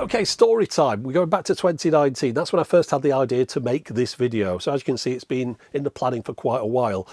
Okay, story time. We're going back to 2019. That's when I first had the idea to make this video. So as you can see, it's been in the planning for quite a while.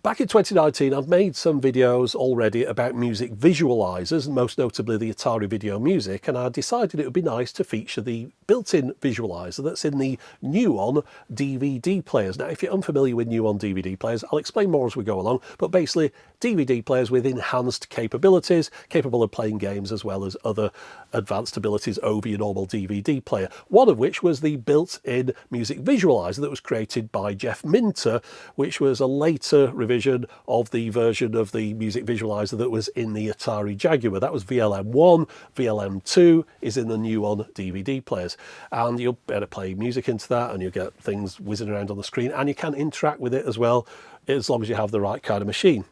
Back in 2019, I've made some videos already about music visualizers, most notably the Atari Video Music, and I decided it would be nice to feature the built-in visualizer that's in the Nuon DVD players. Now, if you're unfamiliar with Nuon DVD players, I'll explain more as we go along, but basically DVD players with enhanced capabilities, capable of playing games as well as other advanced abilities over your normal DVD player, one of which was the built-in music visualizer that was created by Jeff Minter, which was a later revision of the version of the music visualizer that was in the Atari Jaguar. That was VLM1, VLM2 is in the Nuon DVD players, and you'll be able to play music into that and you'll get things whizzing around on the screen, and you can interact with it as well as long as you have the right kind of machine.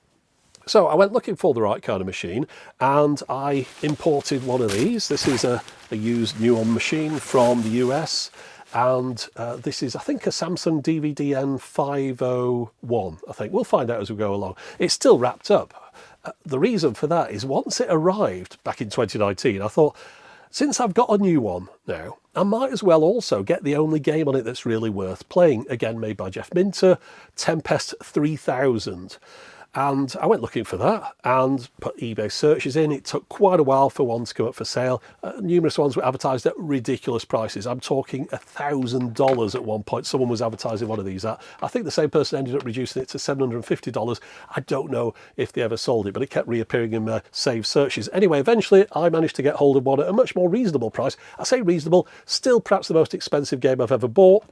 So I went looking for the right kind of machine and I imported one of these. This is a used Nuon machine from the US, and this is, I think, a Samsung DVD-N501, I think. We'll find out as we go along. It's still wrapped up. The reason for that is once it arrived back in 2019, I thought, since I've got a new one now, I might as well also get the only game on it that's really worth playing. Again, made by Jeff Minter, Tempest 3000. And I went looking for that and put eBay searches in. It took quite a while for one to come up for sale. Numerous ones were advertised at ridiculous prices. I'm talking $1,000 at one point. Someone was advertising one of these at. I think the same person ended up reducing it to $750. I don't know if they ever sold it, but it kept reappearing in my saved searches. Anyway, eventually I managed to get hold of one at a much more reasonable price. I say reasonable, still perhaps the most expensive game I've ever bought.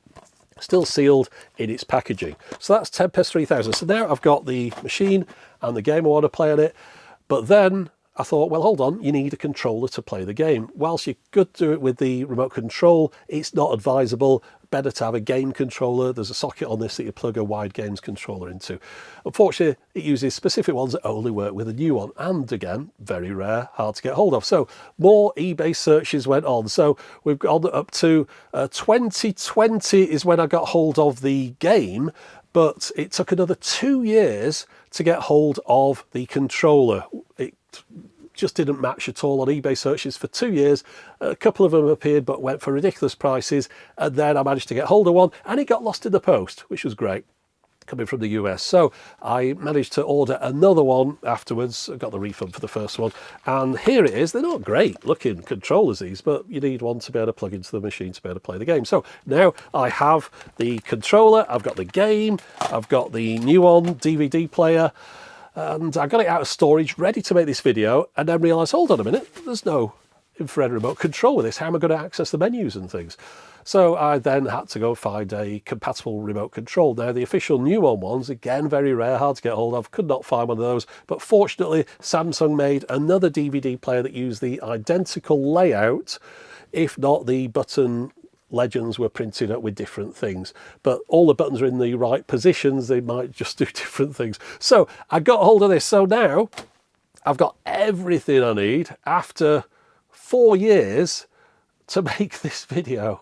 Still sealed in its packaging. So that's Tempest 3000. So now I've got the machine and the game I want to play on it, but then I thought, well, hold on, you need a controller to play the game. Whilst you could do it with the remote control, it's not advisable. Better to have a game controller. There's a socket on this that you plug a wide games controller into. Unfortunately, it uses specific ones that only work with a new one, and again, very rare, hard to get hold of. So more eBay searches went on. So we've gone up to 2020 is when I got hold of the game, but it took another 2 years to get hold of the controller. It just didn't match at all on eBay searches for 2 years. A couple of them appeared but went for ridiculous prices, and then I managed to get hold of one and it got lost in the post, which was great, coming from the US. So I managed to order another one afterwards. I got the refund for the first one, and here it is. They're not great looking controllers, these, but you need one to be able to plug into the machine to be able to play the game. So now I have the controller, I've got the game, I've got the Nuon DVD player, and I got it out of storage, ready to make this video, and then realised, hold on a minute, there's no infrared remote control with this. How am I going to access the menus and things? So I then had to go find a compatible remote control. Now, the official Nuon ones, again, very rare, hard to get hold of, could not find one of those. But fortunately, Samsung made another DVD player that used the identical layout, if not the button legends were printed up with different things, but all the buttons are in the right positions. They might just do different things. So I got hold of this. So now I've got everything I need after 4 years to make this video.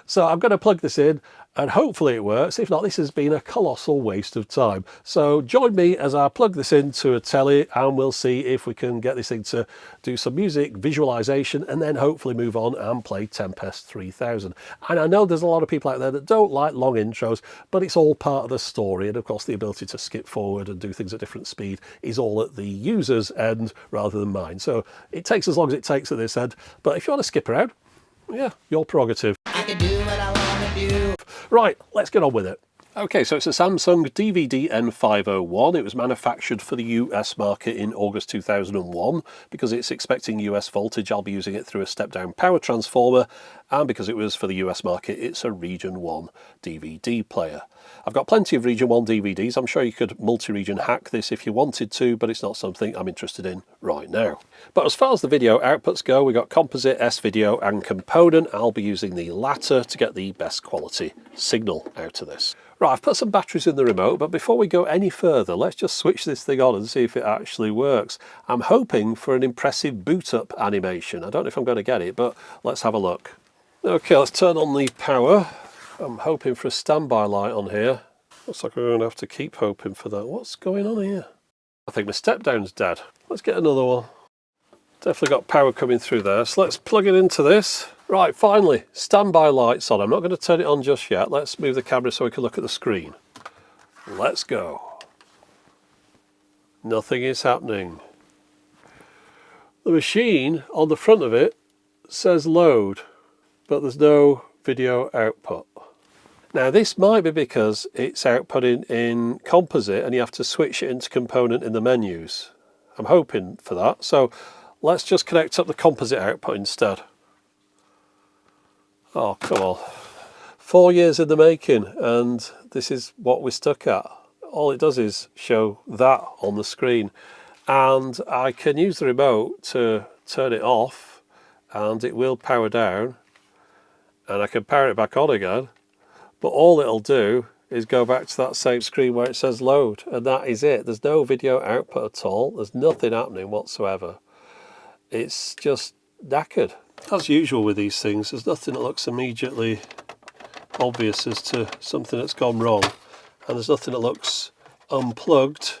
So I'm going to plug this in and hopefully it works. If not, this has been a colossal waste of time. So join me as I plug this into a telly and we'll see if we can get this thing to do some music visualization and then hopefully move on and play Tempest 3000. And I know there's a lot of people out there that don't like long intros, but it's all part of the story. And of course, the ability to skip forward and do things at different speed is all at the user's end rather than mine. So it takes as long as it takes at this end. But if you want to skip around, yeah, your prerogative. I can do what I want to do. Right, let's get on with it. Okay, so it's a Samsung DVD-N501. It was manufactured for the US market in August 2001. Because it's expecting US voltage, I'll be using it through a step-down power transformer. And because it was for the US market, it's a Region 1 DVD player. I've got plenty of Region 1 DVDs. I'm sure you could multi-region hack this if you wanted to, but it's not something I'm interested in right now. But as far as the video outputs go, we've got composite, S-video and component. I'll be using the latter to get the best quality signal out of this. Right, I've put some batteries in the remote, but before we go any further, let's just switch this thing on and see if it actually works. I'm hoping for an impressive boot up animation. I don't know if I'm going to get it, but let's have a look. Okay, let's turn on the power. I'm hoping for a standby light on here. Looks like we're going to have to keep hoping for that. What's going on here? I think my step down's dead. Let's get another one. Definitely got power coming through there. So let's plug it into this. Right, finally, standby lights on. I'm not going to turn it on just yet. Let's move the camera so we can look at the screen. Let's go. Nothing is happening. The machine on the front of it says load, but there's no video output. Now this might be because it's outputting in composite and you have to switch it into component in the menus. I'm hoping for that. So let's just connect up the composite output instead. Oh, come on. 4 years in the making and this is what we're stuck at. All it does is show that on the screen. And I can use the remote to turn it off and it will power down. And I can power it back on again. But all it'll do is go back to that same screen where it says load. And that is it. There's no video output at all. There's nothing happening whatsoever. It's just knackered. As usual with these things, there's nothing that looks immediately obvious as to something that's gone wrong. And there's nothing that looks unplugged.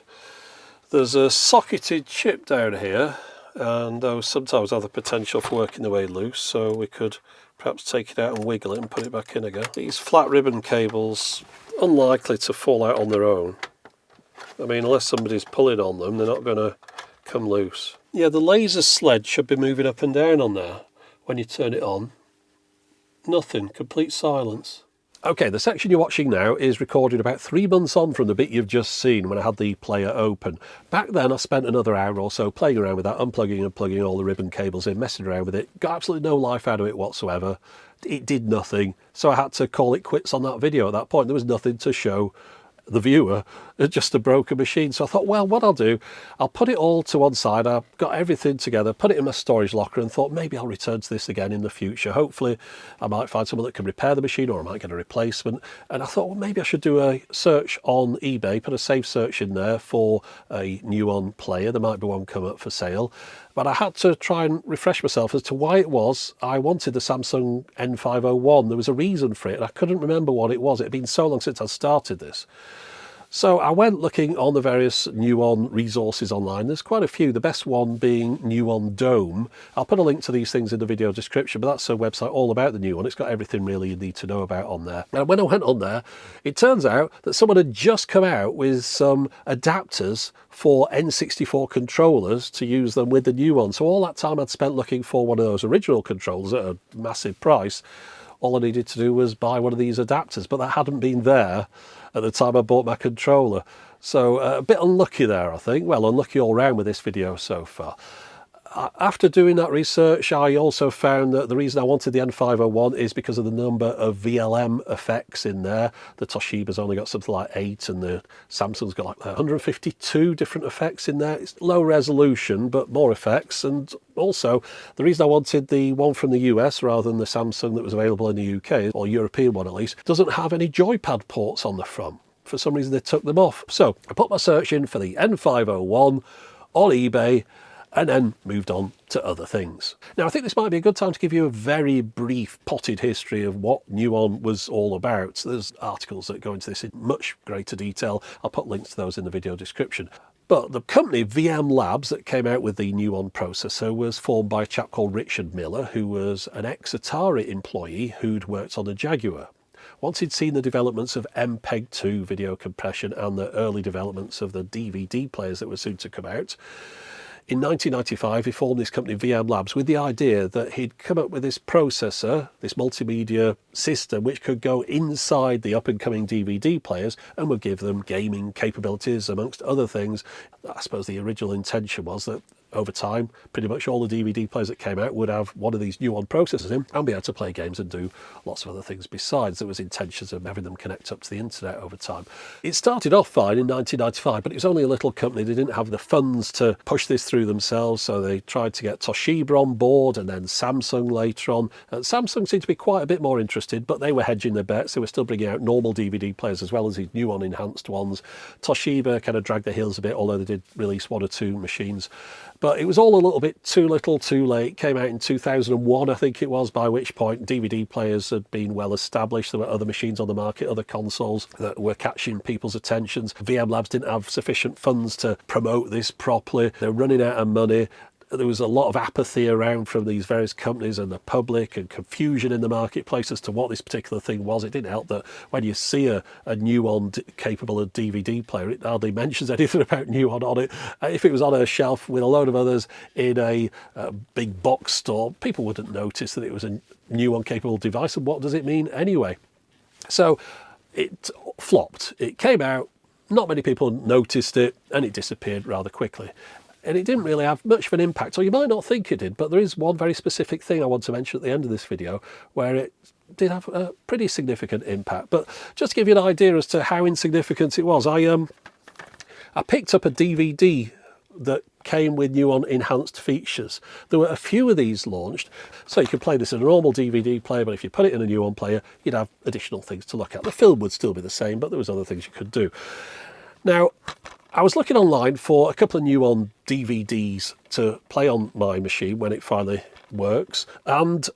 There's a socketed chip down here, and those sometimes have the potential for working their way loose, so we could perhaps take it out and wiggle it and put it back in again. These flat ribbon cables, unlikely to fall out on their own. I mean, unless somebody's pulling on them, they're not going to come loose. Yeah, the laser sled should be moving up and down on there when you turn it on. Nothing, complete silence. Okay, the section you're watching now is recorded about 3 months on from the bit you've just seen when I had the player open. Back then I spent another hour or so playing around with that, unplugging and plugging all the ribbon cables in, messing around with it. Got absolutely no life out of it whatsoever. It did nothing, so I had to call it quits on that video at that point. There was nothing to show the viewer, just a broken machine. So I thought, well, what I'll do, I'll put it all to one side. I've got everything together, put it in my storage locker, and thought maybe I'll return to this again in the future. Hopefully I might find someone that can repair the machine, or I might get a replacement. And I thought, well, maybe I should do a search on eBay, put a safe search in there for a Nuon player. There might be one come up for sale. But I had to try and refresh myself as to why it was I wanted the Samsung N501. There was a reason for it, and I couldn't remember what it was. It had been so long since I started this. So I went looking on the various Nuon resources online. There's quite a few, the best one being Nuon Dome. I'll put a link to these things in the video description, but that's a website all about the Nuon. It's got everything really you need to know about on there. And when I went on there, it turns out that someone had just come out with some adapters for N64 controllers to use them with the Nuon. So all that time I'd spent looking for one of those original controllers at a massive price, all I needed to do was buy one of these adapters, but that hadn't been there at the time I bought my controller. So a bit unlucky there, I think. Well, unlucky all round with this video so far. After doing that research, I also found that the reason I wanted the N501 is because of the number of VLM effects in there. The Toshiba's only got something like 8, and the Samsung's got like 152 different effects in there. It's low resolution, but more effects. And also, the reason I wanted the one from the US rather than the Samsung that was available in the UK, or European one at least, doesn't have any joypad ports on the front. For some reason, they took them off. So I put my search in for the N501 on eBay, and then moved on to other things. Now, I think this might be a good time to give you a very brief potted history of what Nuon was all about. There's articles that go into this in much greater detail. I'll put links to those in the video description. But the company VM Labs that came out with the Nuon processor was formed by a chap called Richard Miller, who was an ex-Atari employee who'd worked on a Jaguar. Once he'd seen the developments of MPEG-2 video compression and the early developments of the DVD players that were soon to come out, in 1995, he formed this company, VM Labs, with the idea that he'd come up with this processor, this multimedia system, which could go inside the up-and-coming DVD players and would give them gaming capabilities, amongst other things. I suppose the original intention was that over time, pretty much all the DVD players that came out would have one of these Nuon processors in and be able to play games and do lots of other things besides. There was intentions of having them connect up to the internet over time. It started off fine in 1995, but it was only a little company. They didn't have the funds to push this through themselves, so they tried to get Toshiba on board and then Samsung later on. Samsung seemed to be quite a bit more interested, but they were hedging their bets. They were still bringing out normal DVD players as well as these Nuon enhanced ones. Toshiba kind of dragged their heels a bit, although they did release 1 or 2 machines. But it was all a little bit too little, too late. Came out in 2001, I think it was, by which point DVD players had been well established. There were other machines on the market, other consoles that were catching people's attentions. VM Labs didn't have sufficient funds to promote this properly. They were running out of money. there was a lot of apathy around from these various companies and the public, and confusion in the marketplace as to what this particular thing was. It didn't help that when you see a Nuon capable of DVD player, it hardly mentions anything about Nuon on it. If it was on a shelf with a load of others in a big box store, people wouldn't notice that it was a Nuon capable device, and what does it mean anyway? So it flopped. It came out, not many people noticed it, and it disappeared rather quickly. And it didn't really have much of an impact, or you might not think it did, but there is one very specific thing I want to mention at the end of this video where it did have a pretty significant impact. But just to give you an idea as to how insignificant it was, I picked up a DVD that came with Nuon enhanced features. There were a few of these launched, so you could play this in a normal DVD player, but if you put it in a Nuon player, you'd have additional things to look at. The film would still be the same, but there was other things you could do. Now, I was looking online for a couple of Nuon DVDs to play on my machine when it finally works, and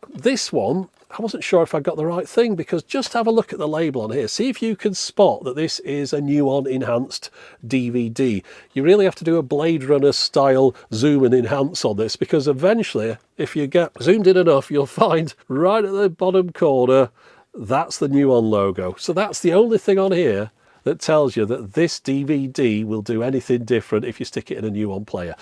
this one, I wasn't sure if I got the right thing, because just have a look at the label on here. See if you can spot that this is a Nuon enhanced DVD. You really have to do a Blade Runner style zoom and enhance on this, because eventually, if you get zoomed in enough, you'll find right at the bottom corner, that's the Nuon logo. So that's the only thing on here that tells you that this DVD will do anything different if you stick it in a Nuon player.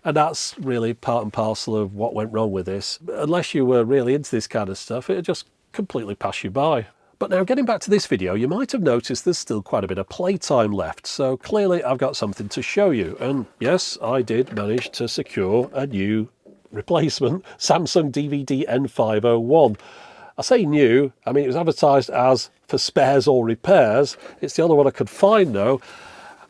And that's really part and parcel of what went wrong with this. Unless you were really into this kind of stuff, it'd just completely pass you by. But now, getting back to this video, you might have noticed there's still quite a bit of playtime left, so clearly I've got something to show you. And yes, I did manage to secure a new replacement Samsung DVD-N501. I say new, I mean it was advertised as for spares or repairs. It's the only one I could find though.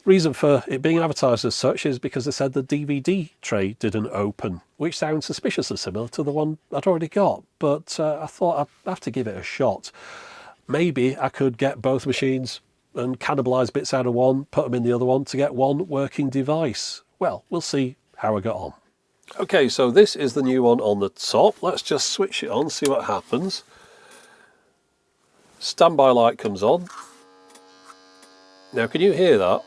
Reason for it being advertised as such is because they said the DVD tray didn't open, which sounds suspiciously similar to the one I'd already got, but I thought I'd have to give it a shot. Maybe I could get both machines and cannibalise bits out of one, put them in the other one to get one working device. Well, we'll see how I got on. Okay, so this is the new one on the top. Let's just switch it on, see what happens. Standby light comes on. Now, can you hear that?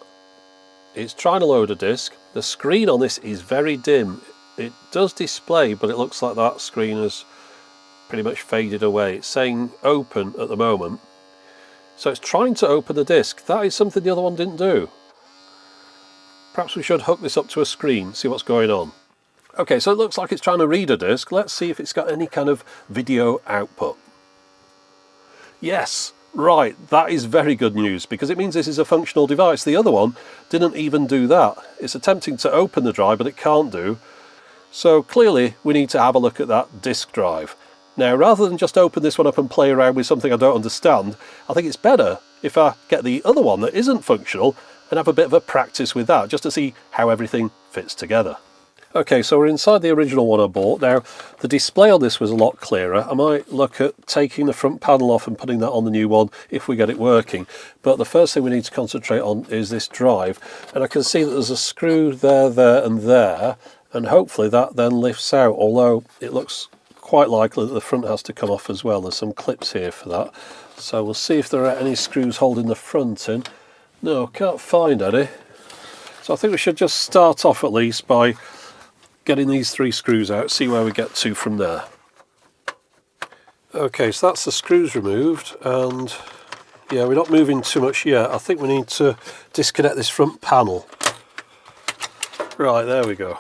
It's trying to load a disc. The screen on this is very dim. It does display, but it looks like that screen has pretty much faded away. It's saying open at the moment. So it's trying to open the disc. That is something the other one didn't do. Perhaps we should hook this up to a screen, see what's going on. Okay, so it looks like it's trying to read a disc. Let's see if it's got any kind of video output. Yes, right, that is very good news, because it means this is a functional device. The other one didn't even do that. It's attempting to open the drive, but it can't do. So clearly we need to have a look at that disk drive. Now, rather than just open this one up and play around with something I don't understand, I think it's better if I get the other one that isn't functional and have a bit of a practice with that, just to see how everything fits together. Okay, so we're inside the original one I bought. Now, the display on this was a lot clearer. I might look at taking the front panel off and putting that on the new one if we get it working. But the first thing we need to concentrate on is this drive. And I can see that there's a screw there, there and there. And hopefully that then lifts out, although it looks quite likely that the front has to come off as well. There's some clips here for that. So we'll see if there are any screws holding the front in. No, can't find any. So I think we should just start off at least by getting these three screws out, see where we get to from there. Okay, so that's the screws removed, and yeah, we're not moving too much yet. I think we need to disconnect this front panel. Right, there we go.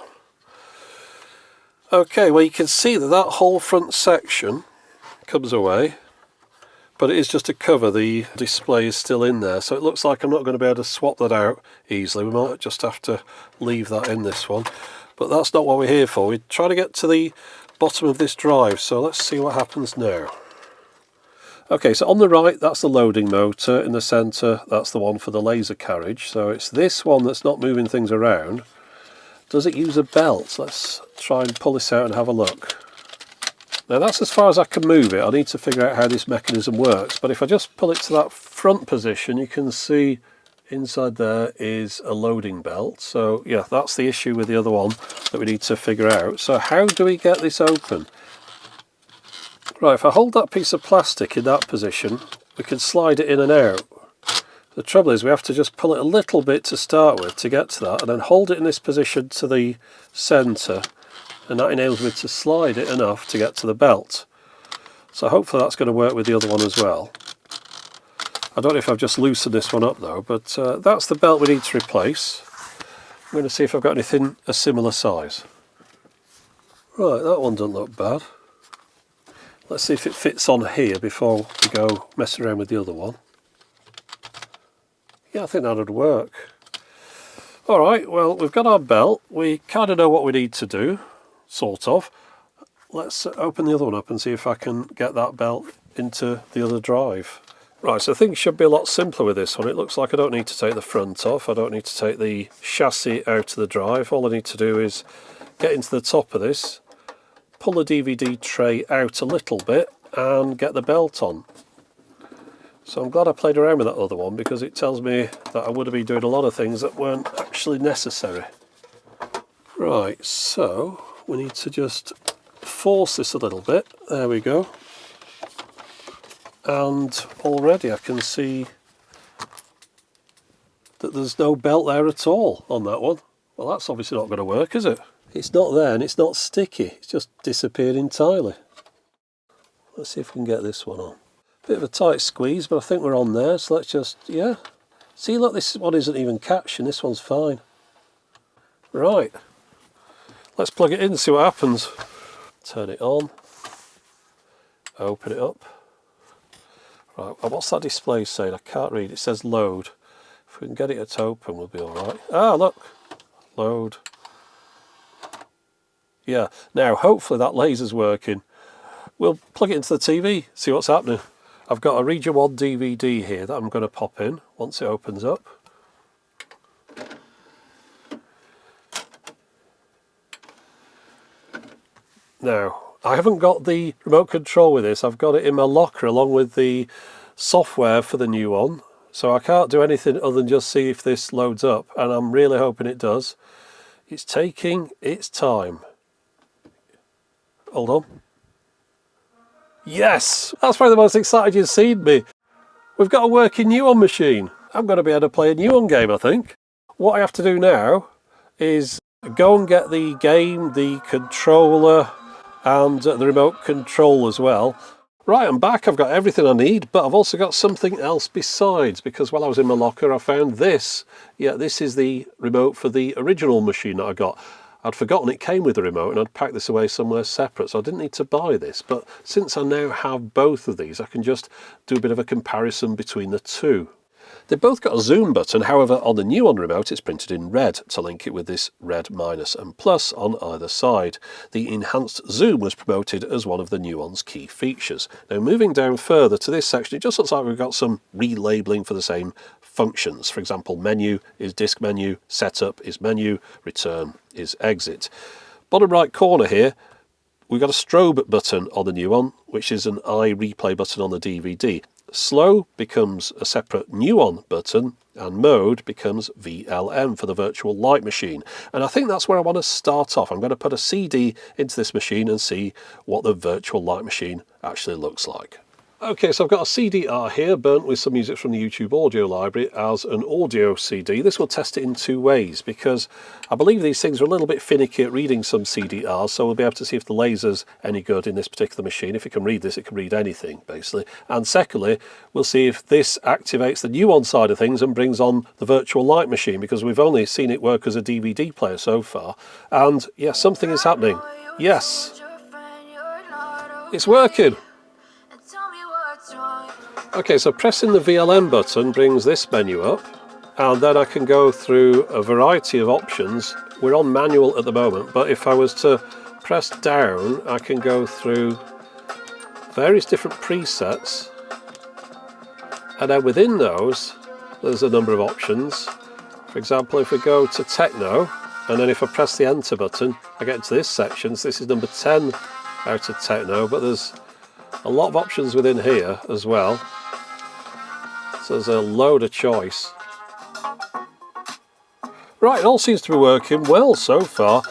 Okay, well, you can see that that whole front section comes away, but it is just a cover. The display is still in there, so it looks like I'm not going to be able to swap that out easily. We might just have to leave that in this one. But that's not what we're here for. We're trying to get to the bottom of this drive, so let's see what happens now. Okay, so on the right, that's the loading motor. In the centre, that's the one for the laser carriage. So it's this one that's not moving things around. Does it use a belt? Let's try and pull this out and have a look. Now, that's as far as I can move it. I need to figure out how this mechanism works. But if I just pull it to that front position, you can see inside there is a loading belt. So yeah, that's the issue with the other one that we need to figure out. So how do we get this open? Right, if I hold that piece of plastic in that position, we can slide it in and out. The trouble is we have to just pull it a little bit to start with to get to that, and then hold it in this position to the centre, and that enables me to slide it enough to get to the belt. So hopefully that's going to work with the other one as well. I don't know if I've just loosened this one up though, but that's the belt we need to replace. I'm going to see if I've got anything a similar size. Right, that one doesn't look bad. Let's see if it fits on here before we go messing around with the other one. Yeah, I think that would work. Alright, well, we've got our belt. We kind of know what we need to do, sort of. Let's open the other one up and see if I can get that belt into the other drive. Right, so things should be a lot simpler with this one. It looks like I don't need to take the front off. I don't need to take the chassis out of the drive. All I need to do is get into the top of this, pull the DVD tray out a little bit and get the belt on. So I'm glad I played around with that other one, because it tells me that I would have been doing a lot of things that weren't actually necessary. Right, so we need to just force this a little bit. There we go. And already I can see that there's no belt there at all on that one. Well, that's obviously not going to work, is it? It's not there and it's not sticky. It's just disappeared entirely. Let's see if we can get this one on. Bit of a tight squeeze, but I think we're on there, so let's just, yeah. See, look, this one isn't even catched and this one's fine. Right. Let's plug it in and see what happens. Turn it on. Open it up. Right, what's that display saying? I can't read. It says load. If we can get it to open, we'll be alright. Ah, look. Load. Yeah, now hopefully that laser's working. We'll plug it into the TV, see what's happening. I've got a Region 1 DVD here that I'm going to pop in once it opens up. Now, I haven't got the remote control with this. I've got it in my locker along with the software for the Nuon. So I can't do anything other than just see if this loads up, and I'm really hoping it does. It's taking its time. Hold on. Yes! That's probably the most excited you've seen me. We've got a working Nuon machine. I'm going to be able to play a Nuon game, I think. What I have to do now is go and get the game, the controller, and the remote control as well. Right, I'm back. I've got everything I need, but I've also got something else besides, because while I was in my locker I found this. Yeah, this is the remote for the original machine that I got. I'd forgotten it came with the remote and I'd packed this away somewhere separate, so I didn't need to buy this. But since I now have both of these, I can just do a bit of a comparison between the two. They've both got a zoom button, however on the Nuon remote it's printed in red to link it with this red minus and plus on either side. The enhanced zoom was promoted as one of the Nuon's key features. Now moving down further to this section, it just looks like we've got some relabeling for the same functions. For example, menu is disk menu, setup is menu, return is exit. Bottom right corner here, we've got a strobe button on the Nuon, which is an iReplay button on the DVD. Slow becomes a separate Nuon button, and mode becomes VLM for the virtual light machine. And I think that's where I want to start off. I'm going to put a CD into this machine and see what the virtual light machine actually looks like. Okay, so I've got a CDR here, burnt with some music from the YouTube audio library as an audio CD. This will test it in two ways, because I believe these things are a little bit finicky at reading some CDRs, so we'll be able to see if the laser's any good in this particular machine. If it can read this, it can read anything, basically. And secondly, we'll see if this activates the Nuon side of things and brings on the virtual light machine, because we've only seen it work as a DVD player so far. And yeah, something is happening. Yes, it's working. Okay, so pressing the VLM button brings this menu up, and then I can go through a variety of options. We're on manual at the moment, but if I was to press down, I can go through various different presets, and then within those, there's a number of options. For example, if we go to Techno, and then if I press the enter button, I get into this section. So this is number 10 out of Techno, but there's a lot of options within here as well. So there's a load of choice. Right, it all seems to be working well so far.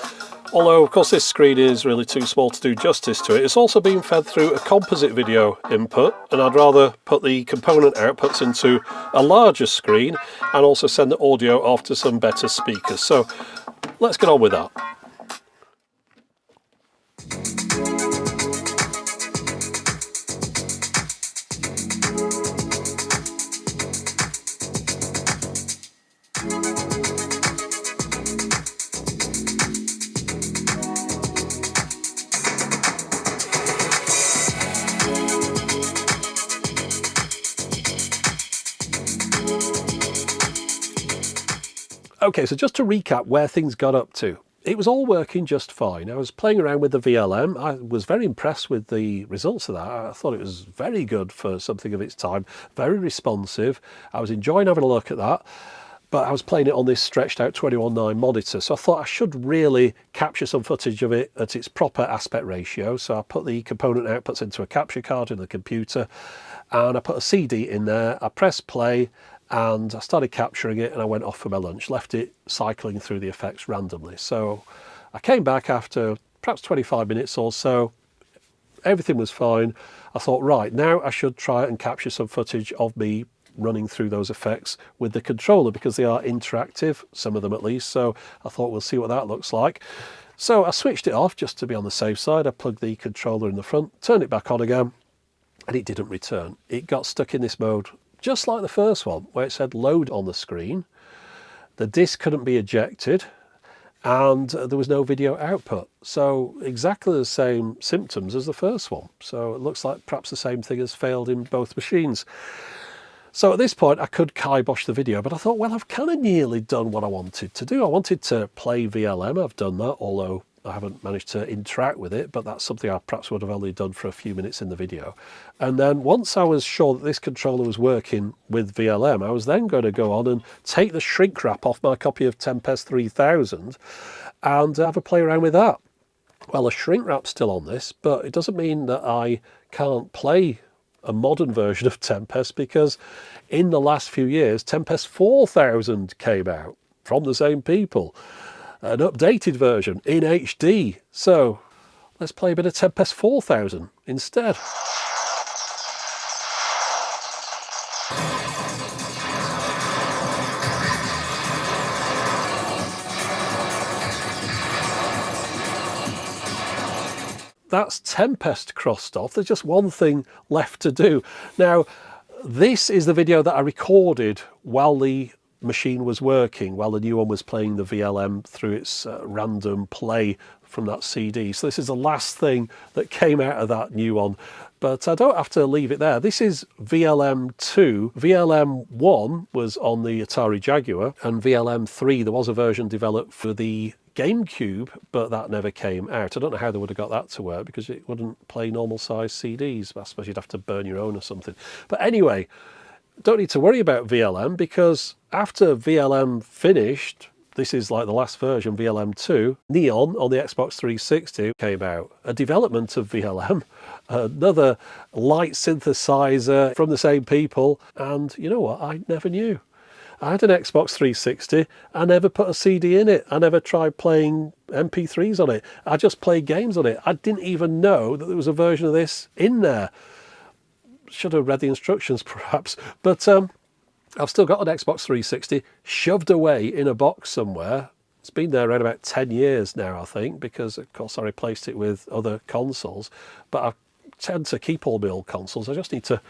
Although, of course, this screen is really too small to do justice to it. It's also being fed through a composite video input, and I'd rather put the component outputs into a larger screen and also send the audio off to some better speakers. So let's get on with that. Okay, so just to recap where things got up to. It was all working just fine. I was playing around with the VLM. I was very impressed with the results of that. I thought it was very good for something of its time, very responsive. I was enjoying having a look at that, but I was playing it on this stretched out 21:9 monitor, so I thought I should really capture some footage of it at its proper aspect ratio. So I put the component outputs into a capture card in the computer, and I put a CD in there. I pressed play, and I started capturing it, and I went off for my lunch, left it cycling through the effects randomly. So I came back after perhaps 25 minutes or so. Everything was fine. I thought, right, now I should try and capture some footage of me running through those effects with the controller, because they are interactive, some of them at least. So I thought, we'll see what that looks like. So I switched it off just to be on the safe side. I plugged the controller in the front, turned it back on again, and it didn't return. It got stuck in this mode, just like the first one, where it said load on the screen. The disc couldn't be ejected, and there was no video output. So exactly the same symptoms as the first one. So it looks like perhaps the same thing has failed in both machines. So at this point I could kibosh the video, but I thought, well, I've kind of nearly done what I wanted to do. I wanted to play VLM, I've done that, although I haven't managed to interact with it, but that's something I perhaps would have only done for a few minutes in the video. And then once I was sure that this controller was working with VLM, I was then going to go on and take the shrink wrap off my copy of Tempest 3000 and have a play around with that. Well, the shrink wrap's still on this, but it doesn't mean that I can't play a modern version of Tempest, because in the last few years, Tempest 4000 came out from the same people. An updated version in HD. So let's play a bit of Tempest 4000 instead. That's Tempest crossed off. There's just one thing left to do. Now, this is the video that I recorded while the machine was working, while the Nuon was playing the VLM through its random play from that CD. So this is the last thing that came out of that Nuon, but I don't have to leave it there. This is VLM 2. VLM 1 was on the Atari Jaguar, and VLM 3, there was a version developed for the GameCube, but that never came out. I don't know how they would have got that to work, because it wouldn't play normal size CDs. I suppose you'd have to burn your own or something. But anyway, don't need to worry about VLM, because after VLM finished, this is like the last version, VLM 2, Nuon on the Xbox 360 came out. A development of VLM, another light synthesizer from the same people, and you know what, I never knew. I had an Xbox 360, I never put a CD in it, I never tried playing MP3s on it, I just played games on it. I didn't even know that there was a version of this in there. Should have read the instructions perhaps, but I've still got an Xbox 360 shoved away in a box somewhere. It's been there around about 10 years now, I think, because of course I replaced it with other consoles, but I tend to keep all my old consoles. I just need to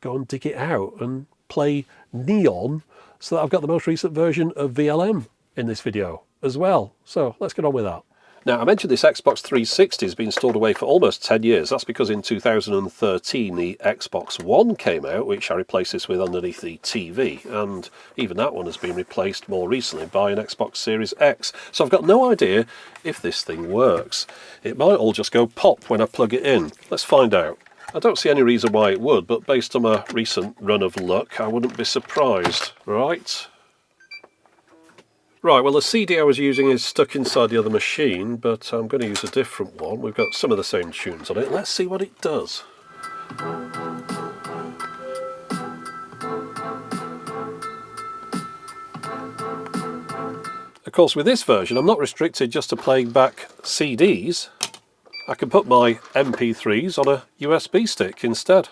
go and dig it out and play Nuon, so that I've got the most recent version of VLM in this video as well. So let's get on with that. Now, I mentioned this Xbox 360 has been stored away for almost 10 years. That's because in 2013 the Xbox One came out, which I replaced this with underneath the TV, and even that one has been replaced more recently by an Xbox Series X. So I've got no idea if this thing works. It might all just go pop when I plug it in. Let's find out. I don't see any reason why it would, but based on my recent run of luck, I wouldn't be surprised. Right, well, the CD I was using is stuck inside the other machine, but I'm going to use a different one. We've got some of the same tunes on it. Let's see what it does. Of course, with this version, I'm not restricted just to playing back CDs. I can put my MP3s on a USB stick instead.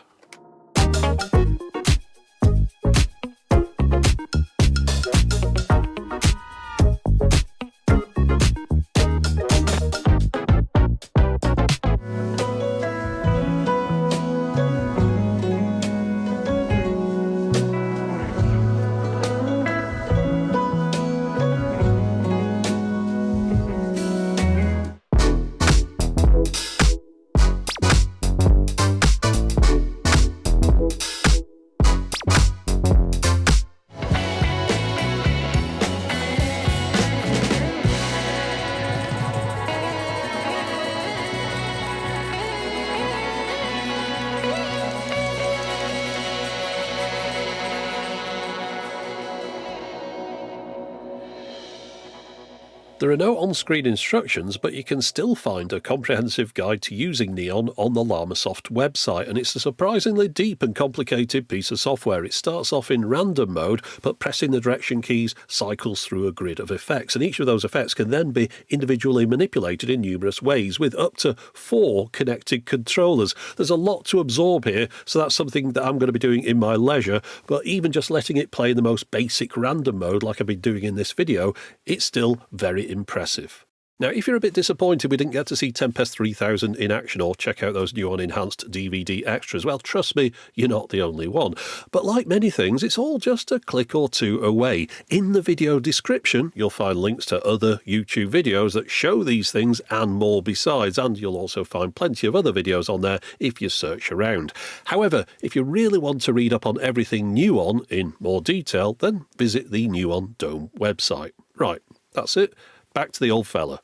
There are no on-screen instructions, but you can still find a comprehensive guide to using Nuon on the Llamasoft website, and it's a surprisingly deep and complicated piece of software. It starts off in random mode, but pressing the direction keys cycles through a grid of effects, and each of those effects can then be individually manipulated in numerous ways with up to 4 connected controllers. There's a lot to absorb here, so that's something that I'm going to be doing in my leisure, but even just letting it play in the most basic random mode like I've been doing in this video, it's still very impressive. Now, if you're a bit disappointed we didn't get to see Tempest 3000 in action or check out those Nuon enhanced DVD extras, well, trust me, you're not the only one. But like many things, it's all just a click or two away. In the video description, you'll find links to other YouTube videos that show these things and more besides, and you'll also find plenty of other videos on there if you search around. However, if you really want to read up on everything Nuon in more detail, then visit the Nuon Dome website. Right, that's it. Back to the old fella.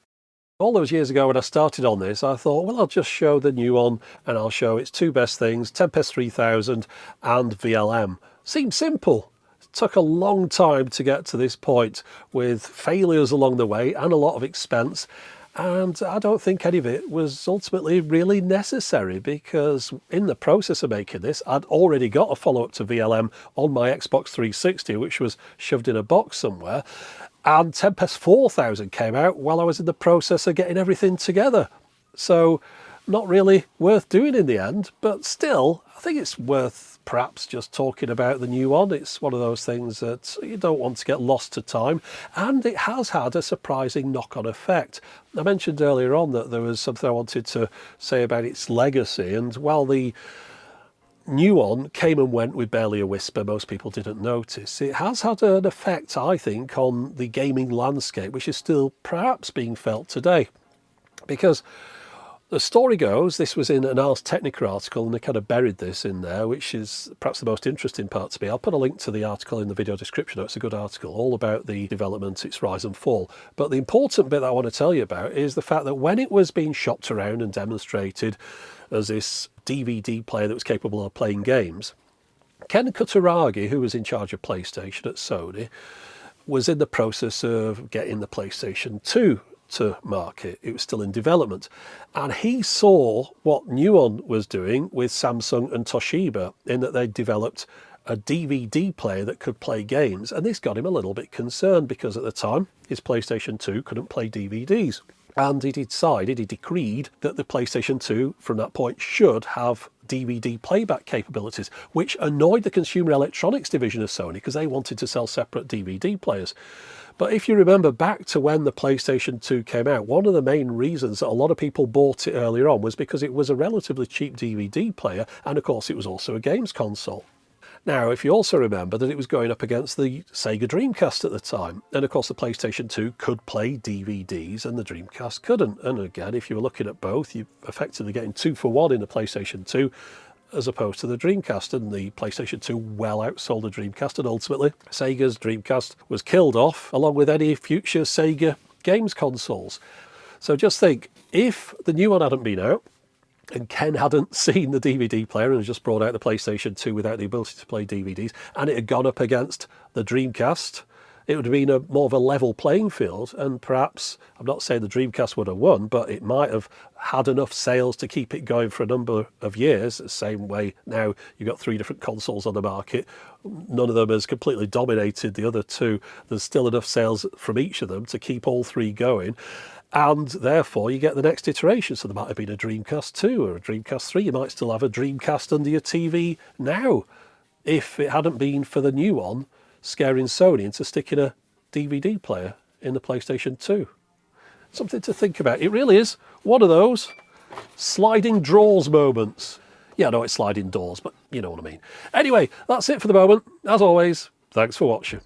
All those years ago when I started on this, I thought, well, I'll just show the Nuon and I'll show its 2 best things, Tempest 3000 and VLM. Seemed simple. It took a long time to get to this point with failures along the way and a lot of expense. And I don't think any of it was ultimately really necessary, because in the process of making this, I'd already got a follow-up to VLM on my Xbox 360, which was shoved in a box somewhere. And Tempest 4000 came out while I was in the process of getting everything together. So not really worth doing in the end, but still, I think it's worth perhaps just talking about the Nuon. It's one of those things that you don't want to get lost to time, and it has had a surprising knock-on effect. I mentioned earlier on that there was something I wanted to say about its legacy, and while the Nuon came and went with barely a whisper, most people didn't notice, it has had an effect, I think, on the gaming landscape, which is still perhaps being felt today. Because the story goes, this was in an Ars Technica article, and they kind of buried this in there, which is perhaps the most interesting part to me. I'll put a link to the article in the video description. It's a good article, all about the development, its rise and fall. But the important bit that I want to tell you about is the fact that when it was being shopped around and demonstrated as this DVD player that was capable of playing games, Ken Kutaragi, who was in charge of PlayStation at Sony, was in the process of getting the PlayStation 2 to market. It was still in development, and he saw what Nuon was doing with Samsung and Toshiba, in that they developed a DVD player that could play games, and this got him a little bit concerned, because at the time his PlayStation 2 couldn't play DVDs. And he decreed that the PlayStation 2 from that point should have DVD playback capabilities, which annoyed the consumer electronics division of Sony, because they wanted to sell separate DVD players. But if you remember back to when the PlayStation 2 came out, one of the main reasons that a lot of people bought it earlier on was because it was a relatively cheap DVD player, and of course it was also a games console. Now, if you also remember that it was going up against the Sega Dreamcast at the time, and of course the PlayStation 2 could play DVDs and the Dreamcast couldn't. And again, if you were looking at both, you're effectively getting 2 for 1 in the PlayStation 2 as opposed to the Dreamcast, and the PlayStation 2 well outsold the Dreamcast, and ultimately Sega's Dreamcast was killed off along with any future Sega games consoles. So just think, if the new one hadn't been out, and Ken hadn't seen the DVD player and just brought out the PlayStation 2 without the ability to play DVDs, and it had gone up against the Dreamcast, it would have been more of a level playing field, and perhaps, I'm not saying the Dreamcast would have won, but it might have had enough sales to keep it going for a number of years. The same way now you've got 3 different consoles on the market. None of them has completely dominated the other 2. There's still enough sales from each of them to keep all 3 going. And therefore you get the next iteration. So there might have been a Dreamcast 2 or a Dreamcast 3. You might still have a Dreamcast under your TV now, if it hadn't been for the Nuon scaring Sony into sticking a DVD player in the PlayStation 2. Something to think about. It really is one of those sliding drawers moments. Yeah, I know it's sliding doors, but you know what I mean. Anyway, that's it for the moment. As always, thanks for watching.